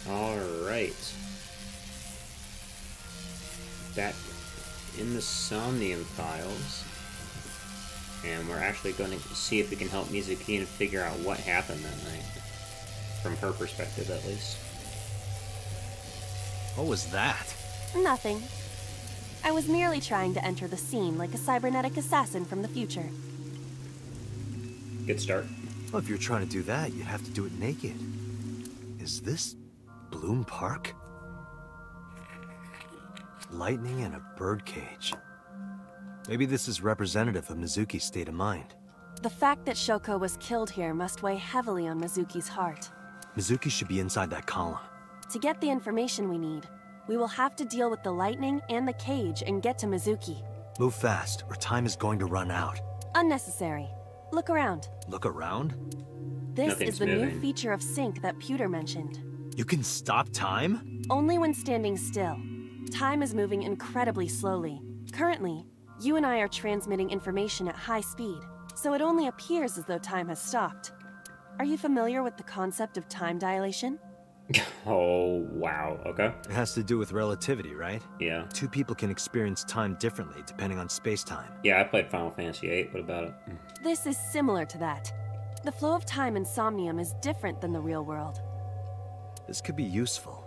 Alright. Back in the Somnium files. And we're actually going to see if we can help Mizuki and figure out what happened that night. From her perspective, at least. What was that? Nothing. I was merely trying to enter the scene like a cybernetic assassin from the future. Good start. Well, if you're trying to do that, you'd have to do it naked. Is this Bloom Park? Lightning and a birdcage. Maybe this is representative of Mizuki's state of mind. The fact that Shoko was killed here must weigh heavily on Mizuki's heart. Mizuki should be inside that column. To get the information we need, we will have to deal with the lightning and the cage and get to Mizuki. Move fast, or time is going to run out. Unnecessary. Look around. Look around? This Nothing's is the moving. new feature of sync that Pewter mentioned. You can stop time? Only when standing still. Time is moving incredibly slowly. Currently, you and I are transmitting information at high speed, so it only appears as though time has stopped. Are you familiar with the concept of time dilation? Oh, wow. Okay. It has to do with relativity, right? Yeah. Two people can experience time differently depending on space-time. Yeah, I played Final Fantasy VIII. What about it? This is similar to that. The flow of time in Somnium is different than the real world. This could be useful.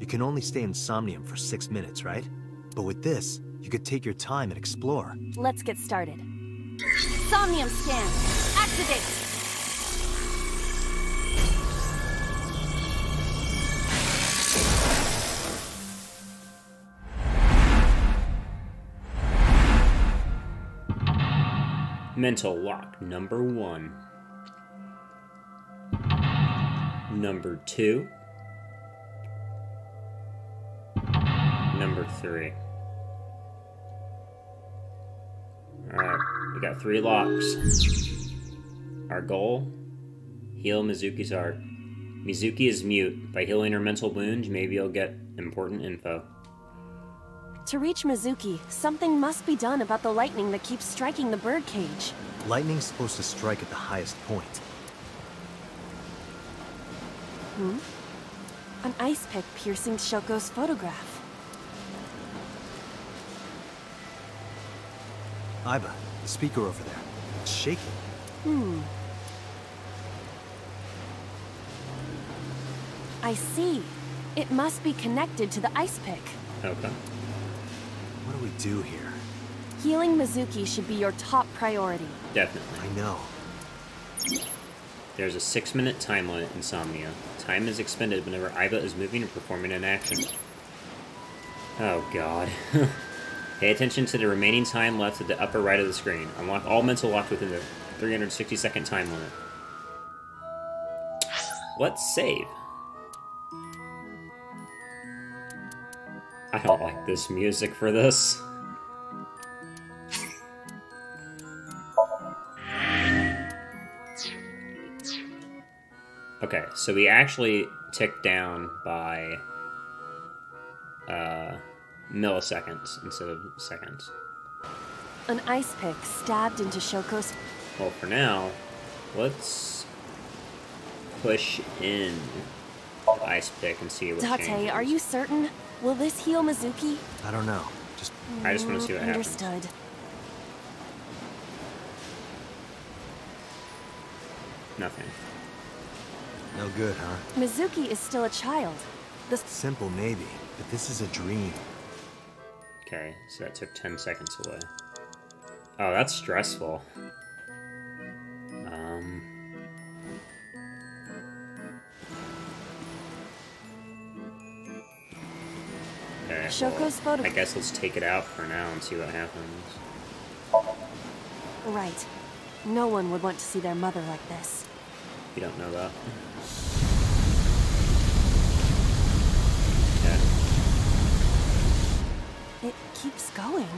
You can only stay in Somnium for 6 minutes, right? But with this, you could take your time and explore. Let's get started. Somnium scan! Activate! Mental lock number 1. Number 2. Number 3. Alright, we got 3 locks. Our goal? Heal Mizuki's heart. Mizuki is mute. By healing her mental wound, maybe you'll get important info. To reach Mizuki, something must be done about the lightning that keeps striking the birdcage. Lightning's supposed to strike at the highest point. An ice pick piercing Shoko's photograph. Aiba, the speaker over there. It's shaking. I see. It must be connected to the ice pick. Okay. What do we do here? Healing Mizuki should be your top priority. Definitely. I know. There's a 6-minute time limit in Somnia. Time is expended whenever Aiba is moving or performing an action. Oh god. Pay attention to the remaining time left at the upper right of the screen. Unlock all mental locks within the 360-second time limit. Let's save. I don't like this music for this. Okay, so we actually ticked down by milliseconds instead of seconds. An ice pick stabbed into Shoko's... Well, for now, let's push in the ice pick and see what changes. Date, are you certain? Will this heal Mizuki? I don't know. I just want to see what happens. Understood. Nothing. No good, huh? Mizuki is still a child. The Simple maybe, but this is a dream. Okay, so that took 10 seconds away. Oh, that's stressful. Okay, Shoko's well, photo- I guess let's take it out for now and see what happens. Right. No one would want to see their mother like this. You don't know that. Okay. It keeps going.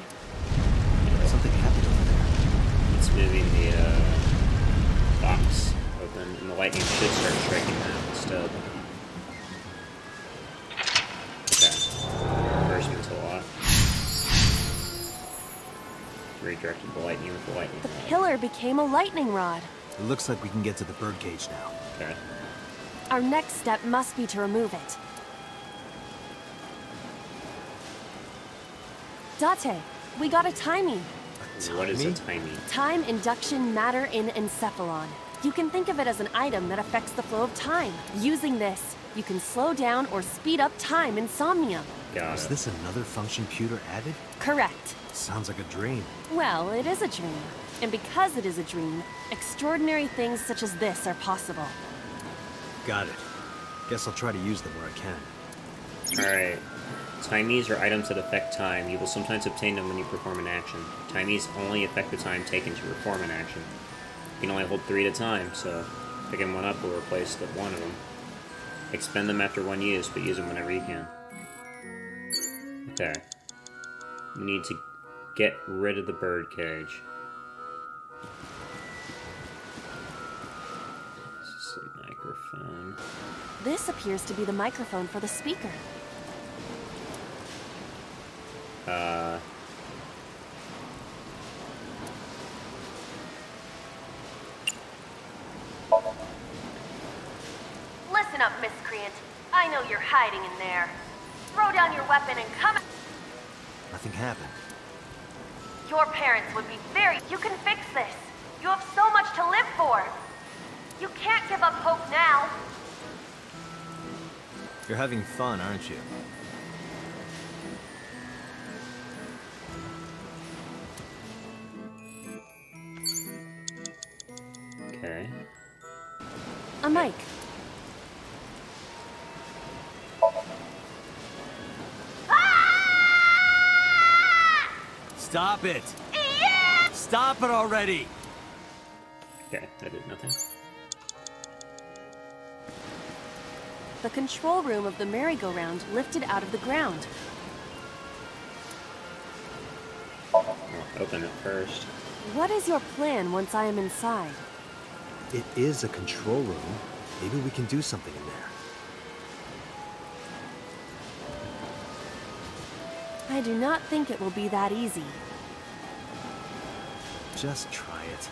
Something happened over there. It's moving the box open, and the lightning should start striking that instead. Okay. First mental lock. Redirected the lightning with the lightning The rod. pillar became a lightning rod. It looks like we can get to the birdcage now. Okay. Our next step must be to remove it. Date, we got a timing. What is a timing? Time induction matter in encephalon. You can think of it as an item that affects the flow of time. Using this, you can slow down or speed up time in Somnium. Got Is it. this another function Pewter added? Correct. Sounds like a dream. Well, it is a dream. And because it is a dream, extraordinary things such as this are possible. Got it. Guess I'll try to use them where I can. Alright. Timies are items that affect time. You will sometimes obtain them when you perform an action. Timies only affect the time taken to perform an action. You can only hold 3 at a time, so picking one up will replace one of them. Expend them after one use, but use them whenever you can. Okay. We need to get rid of the bird cage. This is a microphone. This appears to be the microphone for the speaker. Listen up, miscreant. I know you're hiding in there. Throw down your weapon and come. Nothing happened. Your parents would be very. You can fix this. You have so much to live for. You can't give up hope now. You're having fun, aren't you? Okay. A mic. Stop it! Yeah! Stop it already! Okay, that did nothing. The control room of the merry-go-round lifted out of the ground. I'll open it first. What is your plan once I am inside? It is a control room. Maybe we can do something in there. I do not think it will be that easy. Just try it.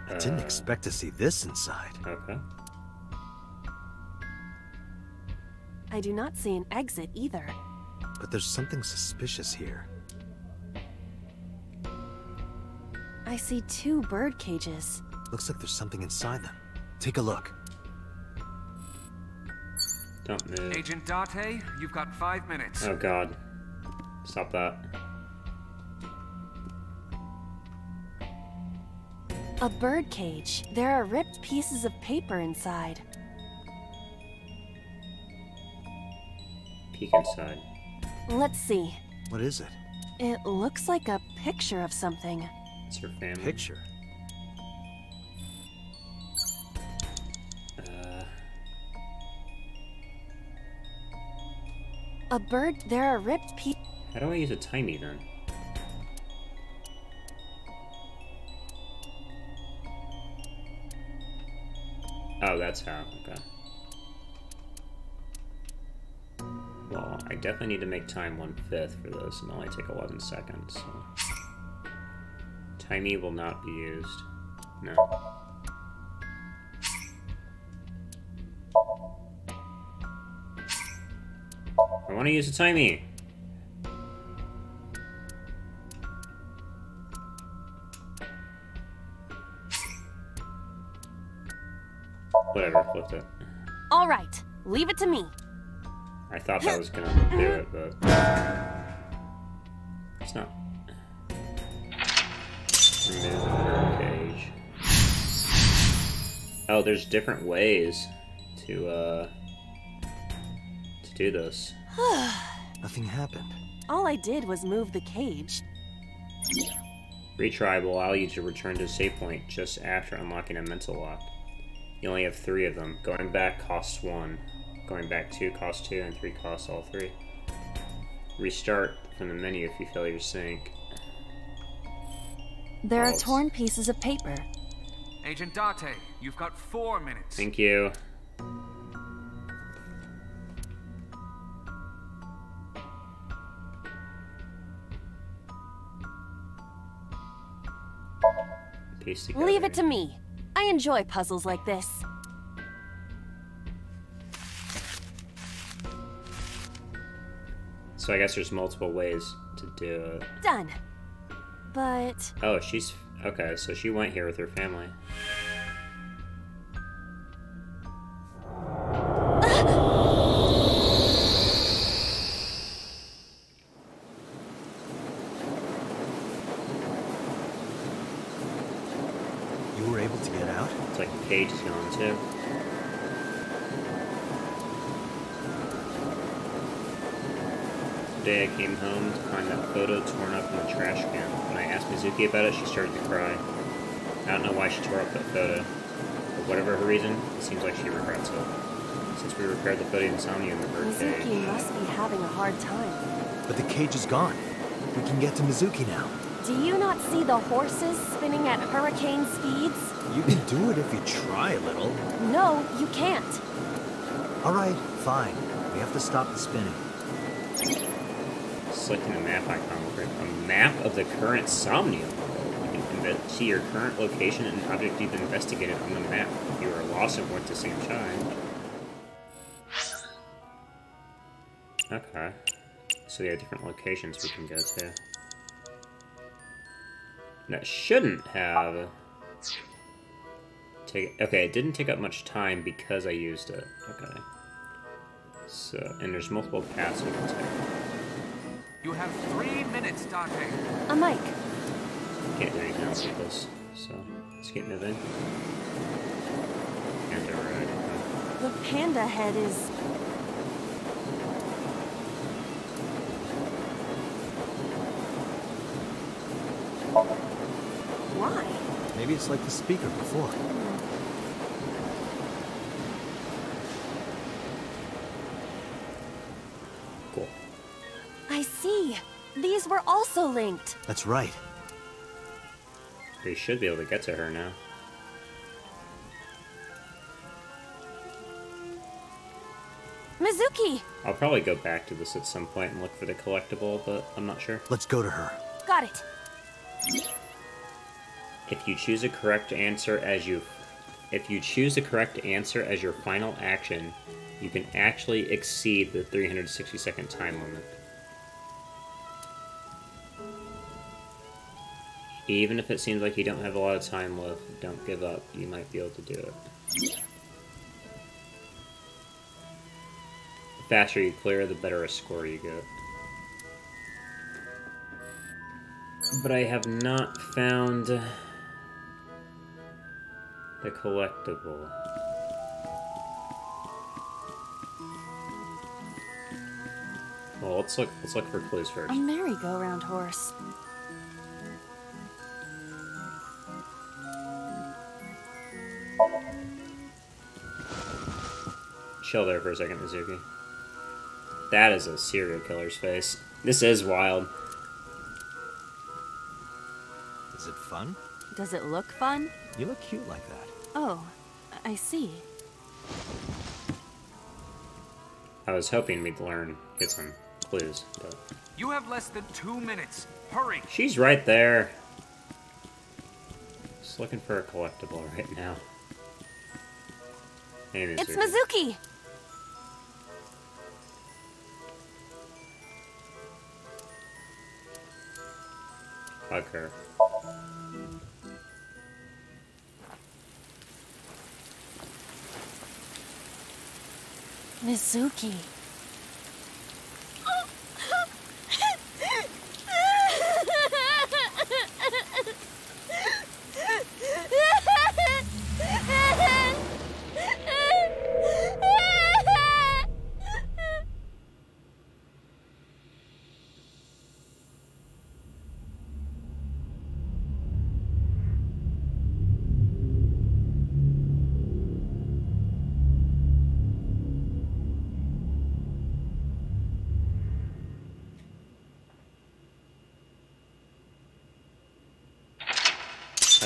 I didn't expect to see this inside. Okay. I do not see an exit either. But there's something suspicious here. I see 2 bird cages. Looks like there's something inside them. Take a look. Don't move. Agent Date, you've got 5 minutes. Oh god. Stop that. A bird cage. There are ripped pieces of paper inside. Peek inside. Let's see. What is it? It looks like a picture of something. It's her family. Picture. A bird. There are ripped pieces. How do I use a timey then? Oh, that's how. Okay. Well, I definitely need to make time 1/5 for this, and only take 11 seconds. So. Timey will not be used. No. I want to use a timey. Whatever, flipped it. All right, leave it to me. I thought that was gonna do it, but it's not. Remove the bird cage. Oh, there's different ways to do this. Nothing happened. All I did was move the cage. Retry will allow you to return to a save point just after unlocking a mental lock. You only have 3 of them. Going back costs 1. Going back 2 costs 2, and 3 costs all 3. Restart from the menu if you fail your sync. There are Balls. torn pieces of paper. Agent Date, you've got 4 minutes. Thank you. Piece together. Leave it to me. I enjoy puzzles like this. So I guess there's multiple ways to do it. Done. But Oh, she's... Okay, so she went here with her family. You were able to get out? It's like the cage is gone too. Today I came home to find that photo torn up in the trash can. When I asked Mizuki about it, she started to cry. I don't know why she tore up that photo. For whatever her reason, it seems like she regrets it. Since we repaired the photo in Somnium, the bird cage. Mizuki must be having a hard time. But the cage is gone. We can get to Mizuki now. Do you not see the horses spinning at hurricane speeds? You can do it if you try a little. No, you can't. All right, fine. We have to stop the spinning. Selecting the map icon will bring a map of the current Somnium. You can see your current location and object you've investigated on the map. If you are lost and went to St. Chime. Okay. So there are different locations we can go to. That shouldn't have... Okay, it didn't take up much time because I used it. Okay. So, and there's multiple paths we can take. You have 3 minutes, Date. A mic. Can't do anything else with this, so let's get moving. And alright. The panda head is... Why? Maybe it's like the speaker before. Cool. I see. These were also linked. That's right. We should be able to get to her now. Mizuki! I'll probably go back to this at some point and look for the collectible, but I'm not sure. Let's go to her. Got it. If you choose a correct answer as your final action, you can actually exceed the 360-second time limit. Even if it seems like you don't have a lot of time left, don't give up. You might be able to do it. The faster you clear, the better a score you get. But I have not found the collectible. Well, let's look for clues first. A merry-go-round horse. Chill there for a second, Mizuki. That is a serial killer's face. This is wild. Is it fun? Does it look fun? You look cute like that. Oh, I see. I was hoping we'd get some clues, but... You have less than 2 minutes. Hurry! She's right there. Just looking for a collectible right now. Hey, Mizuki. It's Mizuki! Hug her. Mizuki.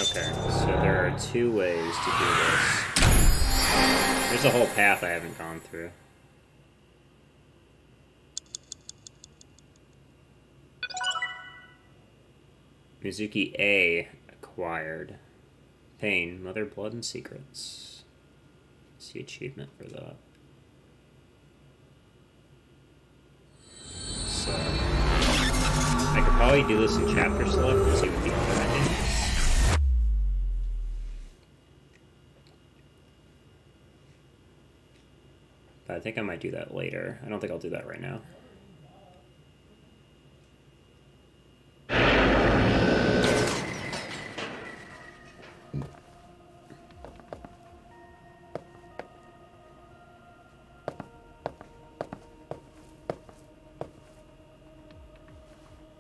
Okay, so there are two ways to do this. There's a whole path I haven't gone through. Mizuki A acquired. Pain, Mother, Blood, and Secrets. What's the achievement for that? So, I could probably do this in chapter select and see what the other ending is. But I think I might do that later. I don't think I'll do that right now.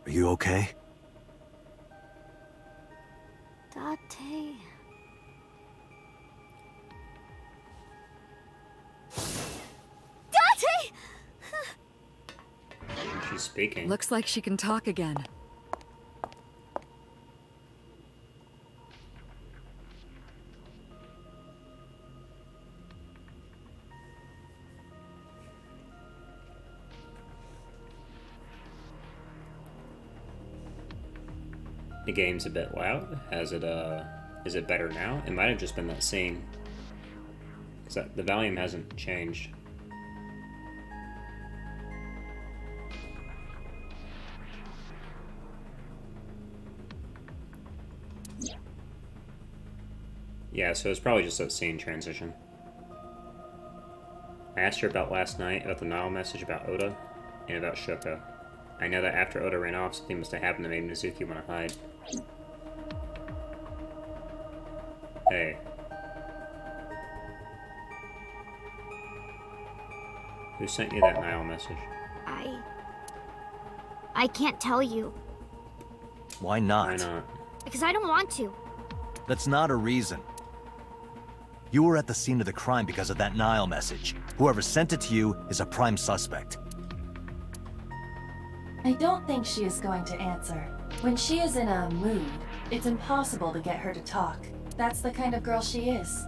Are you okay? Date. Date! She's speaking. Looks like she can talk again. The game's a bit loud. Is it better now? It might have just been that scene. Because the volume hasn't changed. Yeah, so it's probably just that scene transition. I asked her about last night, about the Nile message about Oda, and about Shoko. I know that after Oda ran off, something must have happened that made Mizuki want to hide. Hey. Who sent you that Nile message? I can't tell you. Why not? Why not? Because I don't want to. That's not a reason. You were at the scene of the crime because of that Nile message. Whoever sent it to you is a prime suspect. I don't think she is going to answer. When she is in a mood, it's impossible to get her to talk. That's the kind of girl she is.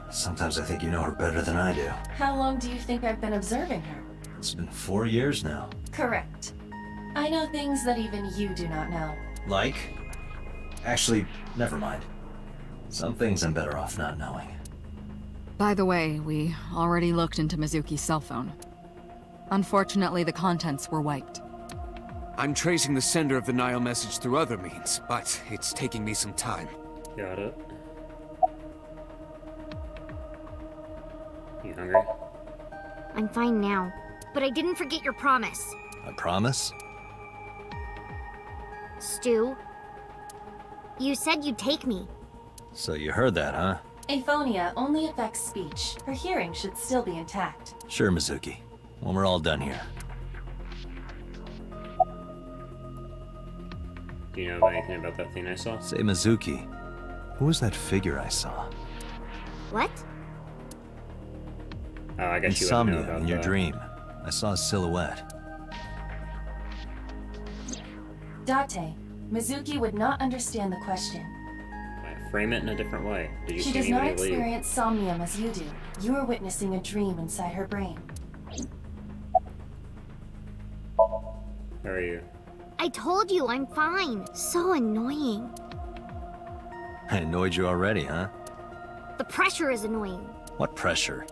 Sometimes I think you know her better than I do. How long do you think I've been observing her? It's been 4 years now. Correct. I know things that even you do not know. Like? Actually, never mind. Some things I'm better off not knowing. By the way, we already looked into Mizuki's cell phone. Unfortunately, the contents were wiped. I'm tracing the sender of the Nile message through other means, but it's taking me some time. Got it. You hungry? I'm fine now. But I didn't forget your promise. I promise? Stu, you said you'd take me. So you heard that, huh? Aphonia only affects speech. Her hearing should still be intact. Sure, Mizuki. When we're all done here. Do you know anything about that thing I saw? Say, Mizuki, who was that figure I saw? What? Oh, I guess you wouldn't know Somnium about in your that. dream. I saw a silhouette. Date, Mizuki would not understand the question. Frame it in a different way. Did you She see does not anybody leave? experience somnium as you do. You are witnessing a dream inside her brain. How are you? I told you I'm fine. So annoying. I annoyed you already, huh? The pressure is annoying. What pressure?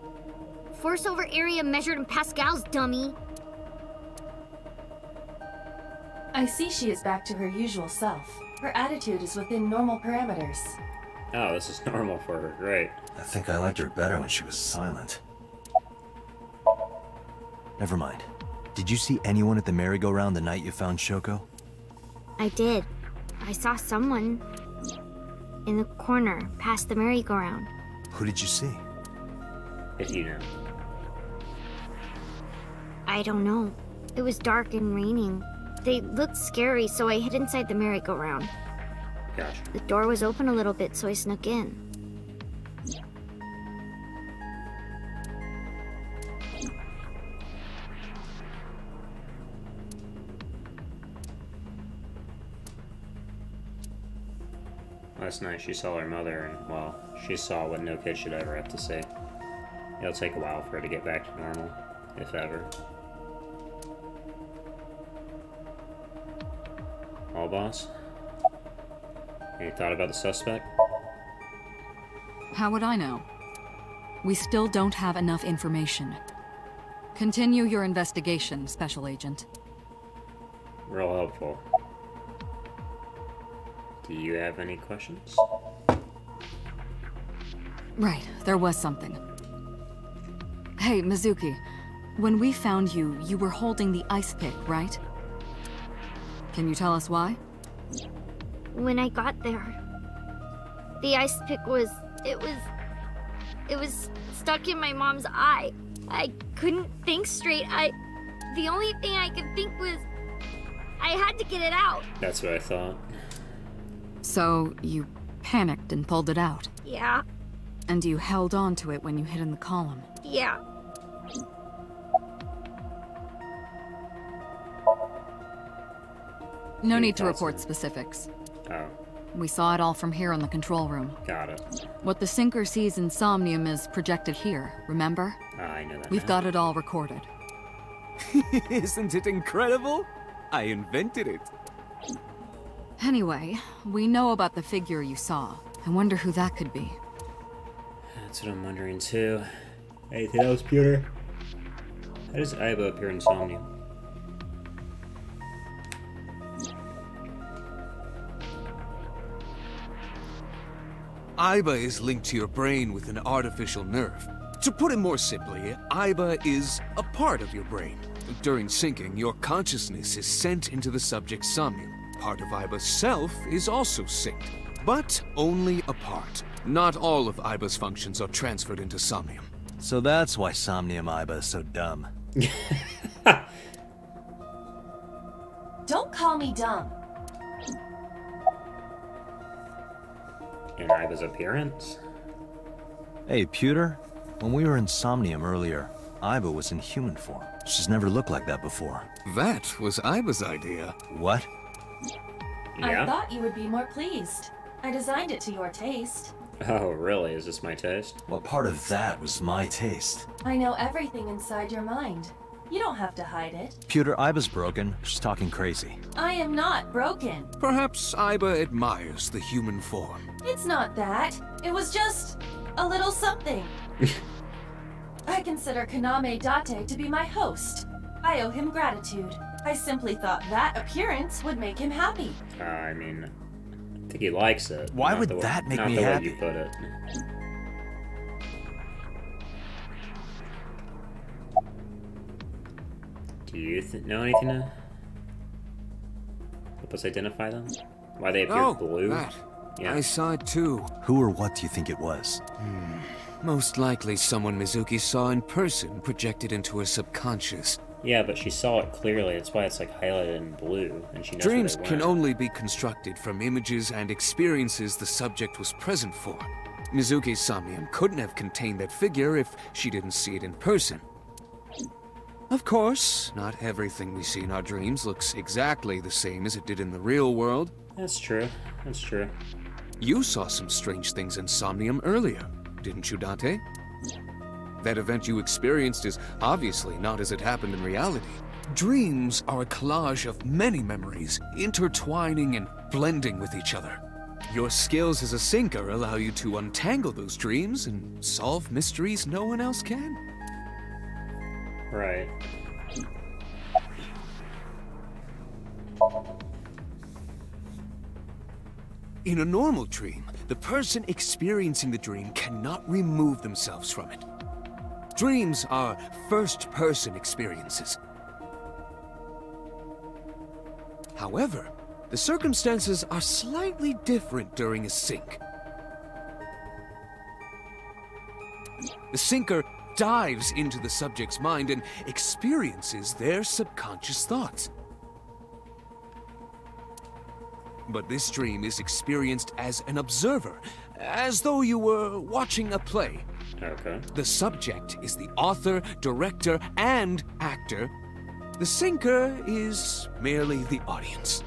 Force over area measured in pascals, dummy. I see she is back to her usual self. Her attitude is within normal parameters. Oh, this is normal for her. Great. I think I liked her better when she was silent. Never mind. Did you see anyone at the merry-go-round the night you found Shoko? I did. I saw someone in the corner past the merry-go-round. Who did you see? If you know. I don't know. It was dark and raining. They looked scary, so I hid inside the merry-go-round. Gotcha. The door was open a little bit, so I snuck in. Last night she saw her mother, and, well, she saw what no kid should ever have to see. It'll take a while for her to get back to normal, if ever. All boss? Any thought about the suspect? How would I know? We still don't have enough information. Continue your investigation, Special Agent. Real helpful. Do you have any questions? Right, there was something. Hey, Mizuki. When we found you, you were holding the ice pick, right? Can you tell us why? When I got there, the ice pick was... It was stuck in my mom's eye. I couldn't think straight. The only thing I could think was... I had to get it out. That's what I thought. So, you panicked and pulled it out? Yeah. And you held on to it when you hid in the column? Yeah. No need to report specifics. Oh. We saw it all from here in the control room. Got it. What the Sinker sees in Somnium is projected here, remember? I know that We've now. got it all recorded. Isn't it incredible? I invented it. Anyway, we know about the figure you saw. I wonder who that could be. That's what I'm wondering too. Anything else, Peter? How does Aiba appear in Somnium? Aiba is linked to your brain with an artificial nerve. To put it more simply, Aiba is a part of your brain. During syncing, your consciousness is sent into the subject's Somnium. Part of Aiba's self is also synced, but only a part. Not all of Aiba's functions are transferred into Somnium. So that's why Somnium Aiba is so dumb. Don't call me dumb. In Aiba's appearance? Hey, Pewter, when we were in Somnium earlier, Aiba was in human form. She's never looked like that before. That was Aiba's idea. What? Yeah? I thought you would be more pleased. I designed it to your taste. Oh, really? Is this my taste? What part of that was my taste? I know everything inside your mind. You don't have to hide it. Pewter, Aiba's broken. She's talking crazy. I am not broken. Perhaps Aiba admires the human form. It's not that. It was just a little something. I consider Kaname Date to be my host. I owe him gratitude. I simply thought that appearance would make him happy. I mean, I think he likes it. Why Not would the way- that make not me the happy? way you put it. Do you know anything to help us identify them? Why they appear blue? That. Yeah. I saw it too. Who or what do you think it was? Most likely someone Mizuki saw in person projected into her subconscious. Yeah, but she saw it clearly. That's why it's like highlighted in blue, and she knows where Dreams they can went. only be constructed from images and experiences the subject was present for. Mizuki's Somnium couldn't have contained that figure if she didn't see it in person. Of course, not everything we see in our dreams looks exactly the same as it did in the real world. That's true. That's true. You saw some strange things in Somnium earlier, didn't you, Dante? That event you experienced is obviously not as it happened in reality. Dreams are a collage of many memories, intertwining and blending with each other. Your skills as a sinker allow you to untangle those dreams and solve mysteries no one else can. Right. In a normal dream, the person experiencing the dream cannot remove themselves from it. Dreams are first-person experiences. However, the circumstances are slightly different during a sync. The sinker dives into the subject's mind and experiences their subconscious thoughts. But this dream is experienced as an observer, as though you were watching a play. Okay. The subject is the author, director, and actor. The sinker is merely the audience.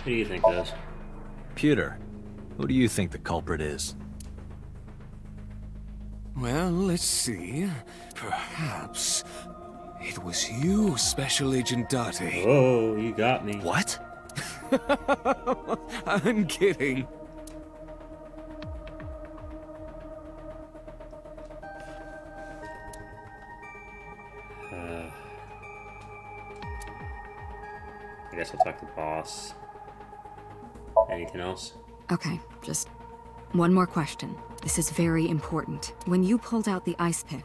Who do you think it is? Pewter, who do you think the culprit is? Well, let's see. Perhaps it was you, Special Agent Date. Oh, you got me. What? I'm kidding. I guess I'll talk to the boss. Anything else? Okay, just one more question. This is very important. When you pulled out the ice pick,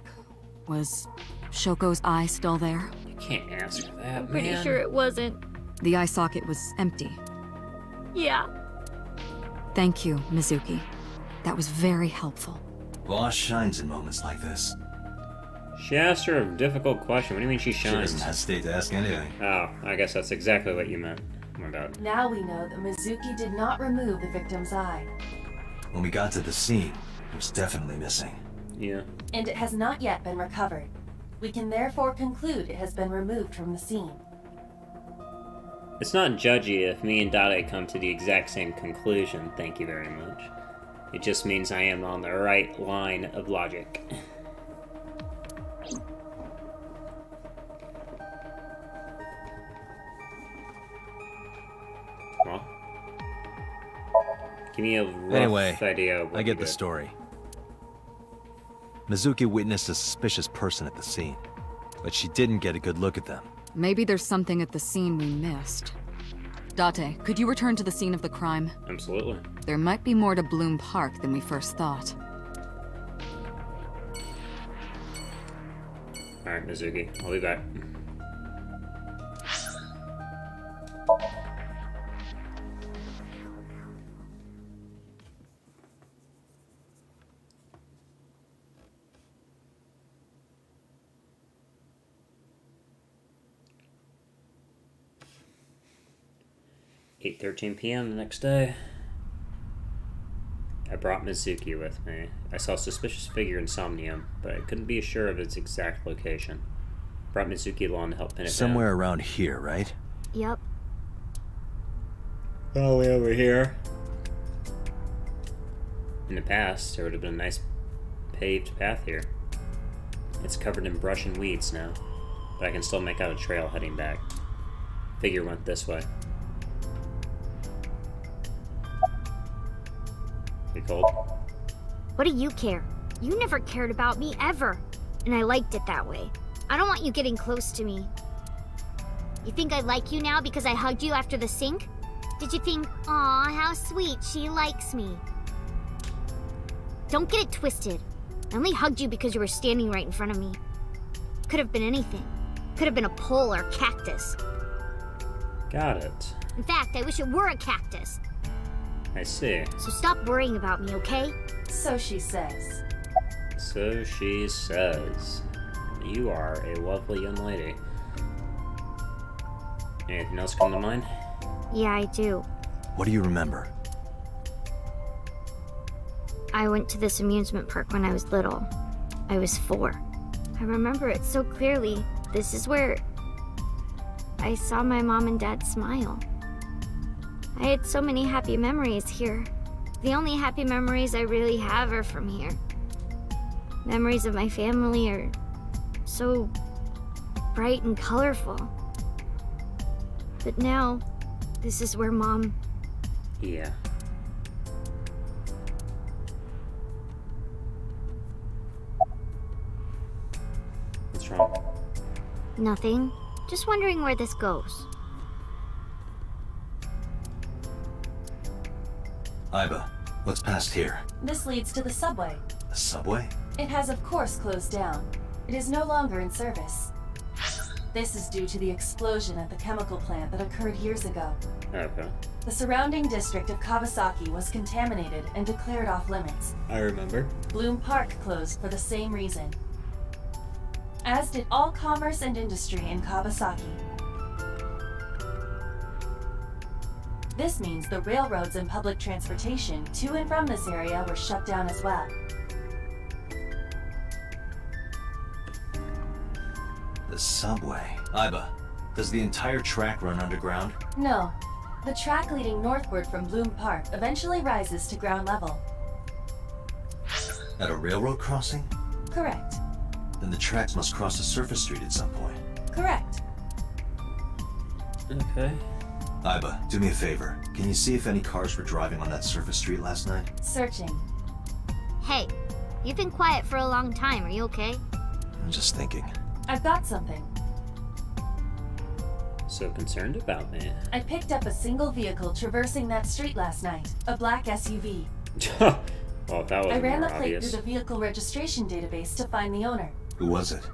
was Shoko's eye still there? You can't answer that, I'm pretty man. sure it wasn't. The eye socket was empty. Yeah. Thank you, Mizuki. That was very helpful. Boss shines in moments like this. She asked her a difficult question. What do you mean she She shines? doesn't hesitate to ask anything. Oh, I guess that's exactly what you meant. My bad. Now we know that Mizuki did not remove the victim's eye, When we got to the scene, it was definitely missing. Yeah. and it has not yet been recovered. We can therefore conclude it has been removed from the scene. It's not judgy if me and Dade come to the exact same conclusion, thank you very much. It just means I am on the right line of logic. Well, give me a rough Anyway, idea of what I you get the did. story. Mizuki witnessed a suspicious person at the scene, but she didn't get a good look at them. Maybe there's something at the scene we missed. Date, could you return to the scene of the crime? Absolutely. There might be more to Bloom Park than we first thought. Alright, Mizuki, I'll be back. "8:13 p.m. the next day. I brought Mizuki with me. I saw a suspicious figure in Somnium, but I couldn't be sure of its exact location. Brought Mizuki along to help pin it Somewhere around here, right? Yep. down. All the way over here. In the past, there would have been a nice paved path here. It's covered in brush and weeds now, but I can still make out a trail heading back. Figure went this way. You cold? What do you care? You never cared about me, ever. And I liked it that way. I don't want you getting close to me. You think I like you now because I hugged you after the sink? Did you think, aw, how sweet, she likes me? Don't get it twisted. I only hugged you because you were standing right in front of me. Could have been anything. Could have been a pole or a cactus. Got it. In fact, I wish it were a cactus. I see. So stop worrying about me, okay? So she says. So she says. You are a lovely young lady. Anything else come to mind? Yeah, I do. What do you remember? I went to this amusement park when I was little. I was 4. I remember it so clearly. This is where I saw my mom and dad smile. I had so many happy memories here. The only happy memories I really have are from here. Memories of my family are so bright and colorful. But now, this is where Mom... Yeah. What's wrong? Nothing. Just wondering where this goes. Iba, what's past here? This leads to the subway. The subway? It has of course closed down. It is no longer in service. This is due to the explosion at the chemical plant that occurred years ago. Okay. The surrounding district of Kawasaki was contaminated and declared off limits. I remember. Bloom Park closed for the same reason. As did all commerce and industry in Kawasaki. This means the railroads and public transportation to and from this area were shut down as well. The subway. Iba, does the entire track run underground? No, The track leading northward from Bloom Park eventually rises to ground level. At a railroad crossing? Correct. Then the tracks must cross a surface street at some point. Correct. Okay. Iba, do me a favor. Can you see if any cars were driving on that surface street last night? Searching. Hey, you've been quiet for a long time. Are you okay? I'm just thinking. I've got something. So concerned about me. I picked up a single vehicle traversing that street last night. A black SUV. Well, if that was I ran more the plate obvious. through the vehicle registration database to find the owner. Who was it?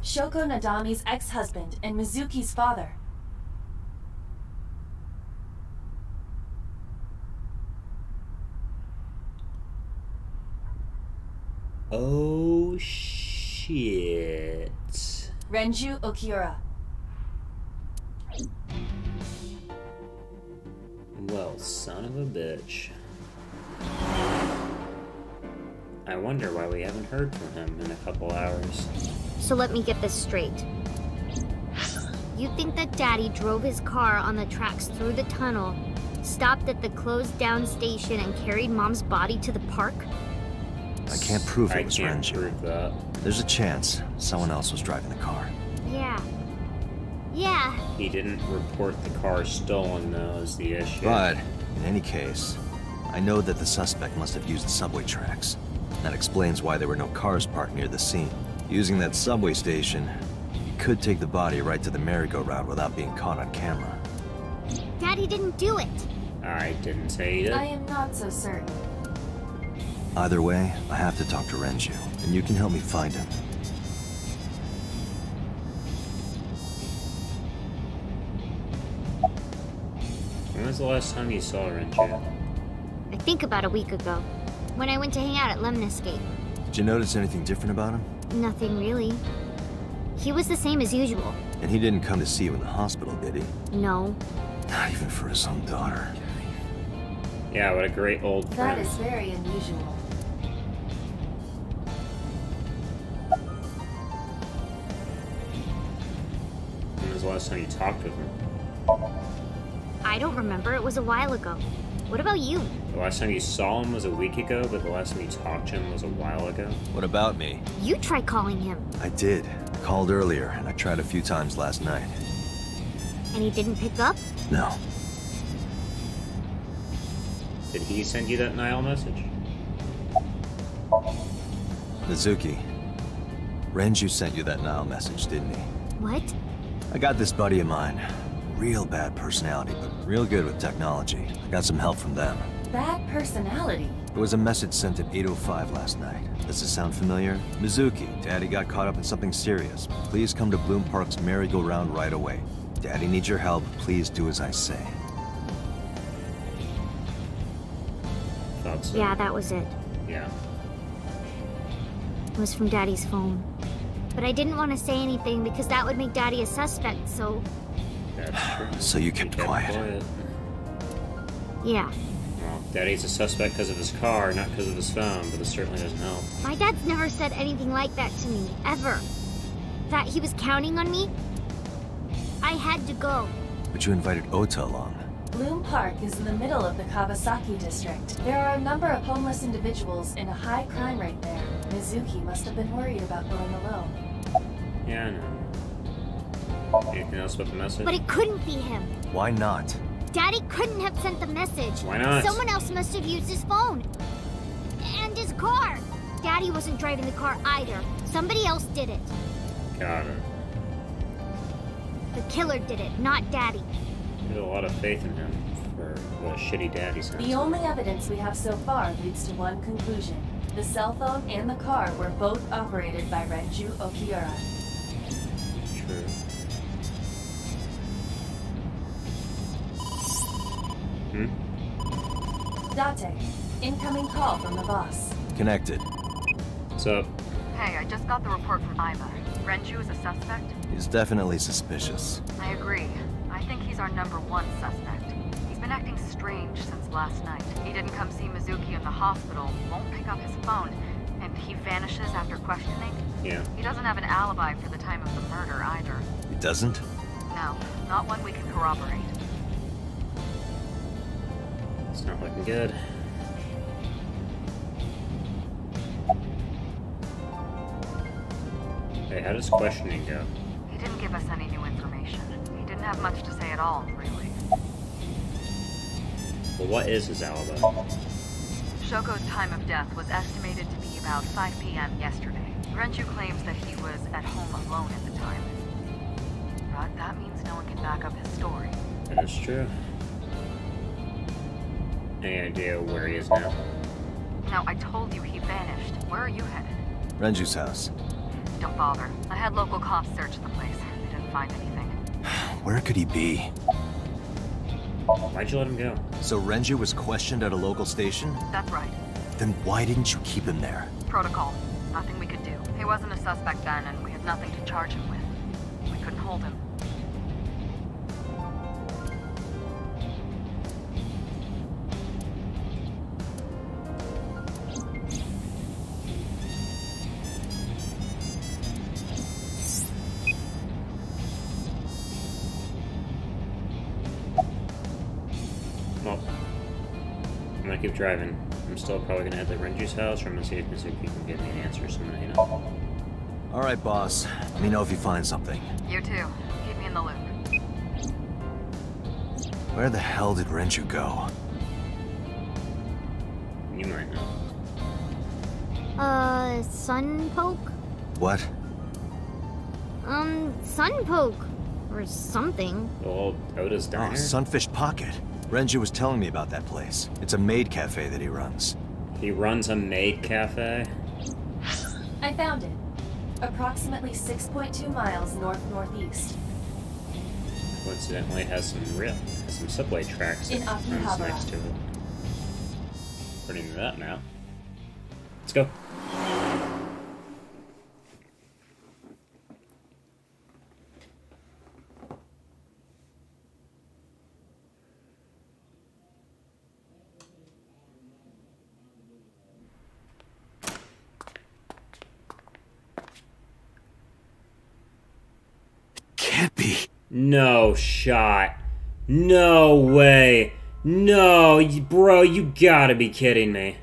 Shoko Nadami's ex-husband and Mizuki's father. Oh, shit. Renju Okiura. Well, son of a bitch. I wonder why we haven't heard from him in a couple hours. So let me get this straight. You think that Daddy drove his car on the tracks through the tunnel, stopped at the closed-down station, and carried Mom's body to the park? I can't prove it was I can't Renju. prove that. There's a chance someone else was driving the car. Yeah. Yeah. He didn't report the car stolen, though, is the issue. But, in any case, I know that the suspect must have used the subway tracks. That explains why there were no cars parked near the scene. Using that subway station, he could take the body right to the merry-go-round without being caught on camera. Daddy didn't do it. I didn't say he did. I am not so certain. Either way, I have to talk to Renju, and you can help me find him. When was the last time you saw Renju? I think about a week ago, when I went to hang out at Lemniscape. Did you notice anything different about him? Nothing really. He was the same as usual. And he didn't come to see you in the hospital, did he? No. Not even for his own daughter. Yeah, what a great old That friend. is very unusual. When was the last time you talked with him? I don't remember. It was a while ago. What about you? The last time you saw him was a week ago, but the last time you talked to him was a while ago. What about me? You try calling him. I did. I called earlier, and I tried a few times last night. And he didn't pick up? No. Did he send you that Nile message? Mizuki, Renju sent you that Nile message, didn't he? What? I got this buddy of mine. Real bad personality, but real good with technology. I got some help from them. Bad personality. There was a message sent at 8:05 last night. Does this sound familiar? Mizuki, Daddy got caught up in something serious. Please come to Bloom Park's merry-go-round right away. Daddy needs your help. Please do as I say. Thought so. Yeah, that was it. Yeah. It was from Daddy's phone. But I didn't want to say anything because that would make Daddy a suspect, so... That's true. So you kept quiet. Yeah. Well, Daddy's a suspect because of his car, not because of his phone, but it certainly doesn't help. My dad's never said anything like that to me, ever. That he was counting on me? I had to go. But you invited Ota along. Bloom Park is in the middle of the Kawasaki district. There are a number of homeless individuals and a high crime rate there. Mizuki must have been worried about going alone. Yeah, I know. Anything else about the message? But it couldn't be him. Why not? Daddy couldn't have sent the message. Why not? Someone else must have used his phone. And his car. Daddy wasn't driving the car either. Somebody else did it. Got it. The killer did it, not Daddy. There's a lot of faith in him for what a shitty dad he sounds The like. only evidence we have so far leads to one conclusion. The cell phone and the car were both operated by Renju Okiura. True. Date, incoming call from the boss. Connected. What's up? Hey, I just got the report from Iba. Renju is a suspect? He's definitely suspicious. I agree. I think he's our #1 suspect. He's been acting strange since last night. He didn't come see Mizuki in the hospital, won't pick up his phone, and he vanishes after questioning. Yeah. He doesn't have an alibi for the time of the murder either. He doesn't? No, not one we can corroborate. It's not looking good. Hey, how does questioning go? He didn't give us any new information. He didn't have much to say at all, really. Well, what is his alibi? Shoko's time of death was estimated to be about 5 p.m. yesterday. Renju claims that he was at home alone at the time. But that means no one can back up his story. That is true. Any idea where he is now? Now, I told you he vanished. Where are you headed? Renju's house. Don't bother. I had local cops search the place. They didn't find anything. Where could he be? Why'd you let him go? So Renju was questioned at a local station? That's right. Then why didn't you keep him there? Protocol. Nothing we could do. He wasn't a suspect then, and we had nothing to charge him with. We couldn't hold him. Well, I'm gonna keep driving. I'm still probably gonna head to Renju's house, or I'm gonna see if Mizuki can give me an answer or something, you know. Alright, boss. Let me know if you find something. You too. Keep me in the loop. Where the hell did Renju go? You might know. Sunpoke? What? Sunpoke. Or something. The old Oda's Oh, diner? Sunfish Pocket. Renju was telling me about that place. It's a maid cafe that he runs. He runs a maid cafe? I found it. Approximately 6.2 miles north-northeast. Coincidentally, it has some subway tracks In that runs Akihabara. next to it. According to that map. Let's go. Can't be. No shot. No way. No, bro, you gotta be kidding me.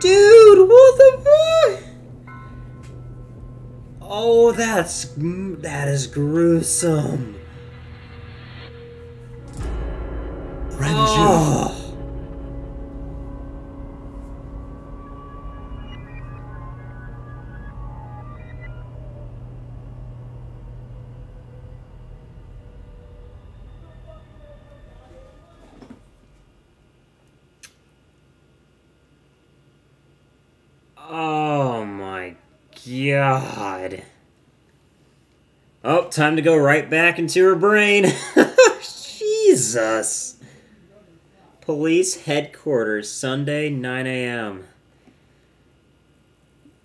Dude, what the fuck? Oh, that is gruesome. Renju. Oh. Oh my god. Oh, time to go right back into her brain. Jesus. Police headquarters, Sunday, 9 a.m.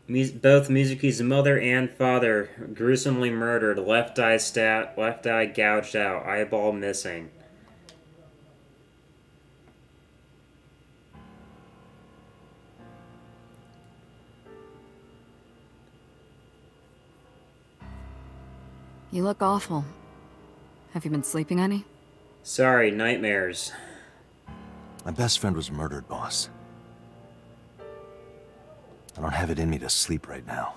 Both Mizuki's mother and father gruesomely murdered, left eye gouged out, eyeball missing. You look awful. Have you been sleeping any? Sorry, nightmares. My best friend was murdered, boss. I don't have it in me to sleep right now.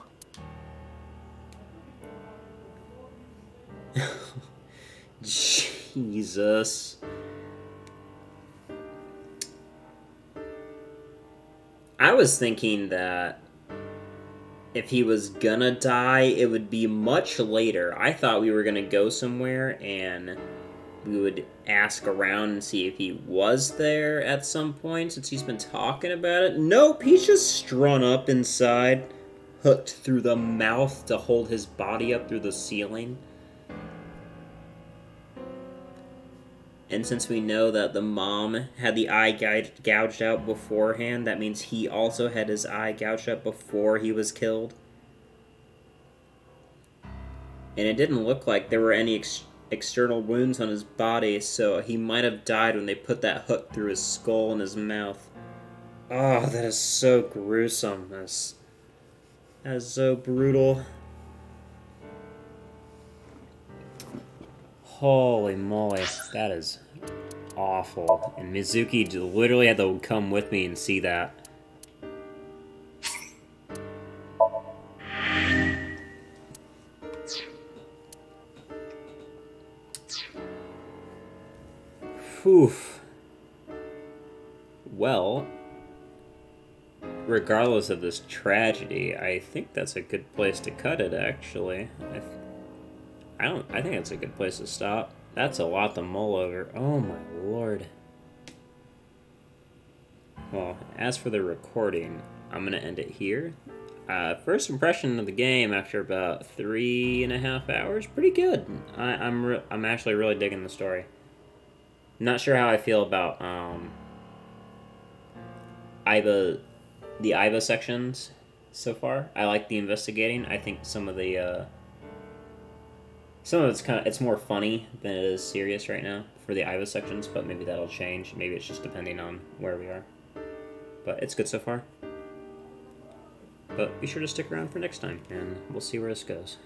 Jesus. I was thinking that if he was gonna die, it would be much later. I thought we were gonna go somewhere and we would ask around and see if he was there at some point since he's been talking about it. Nope, he's just strung up inside, hooked through the mouth to hold his body up through the ceiling. And since we know that the mom had the eye gouged out beforehand, that means he also had his eye gouged out before he was killed. And it didn't look like there were any external wounds on his body, so he might have died when they put that hook through his skull and his mouth. Oh, that is so gruesome. That is so brutal. Holy moly, that is awful. And Mizuki literally had to come with me and see that. Whew. Well, regardless of this tragedy, I think that's a good place to cut it, actually. I think that's a good place to stop. That's a lot to mull over. Oh my lord. Well, as for the recording, I'm gonna end it here. First impression of the game after about 3.5 hours, pretty good. I'm actually really digging the story. Not sure how I feel about the Iva sections so far. I like the investigating. I think some of it's more funny than it is serious right now for the Iva sections, but maybe that'll change. Maybe it's just depending on where we are. But it's good so far. But be sure to stick around for next time, and we'll see where this goes.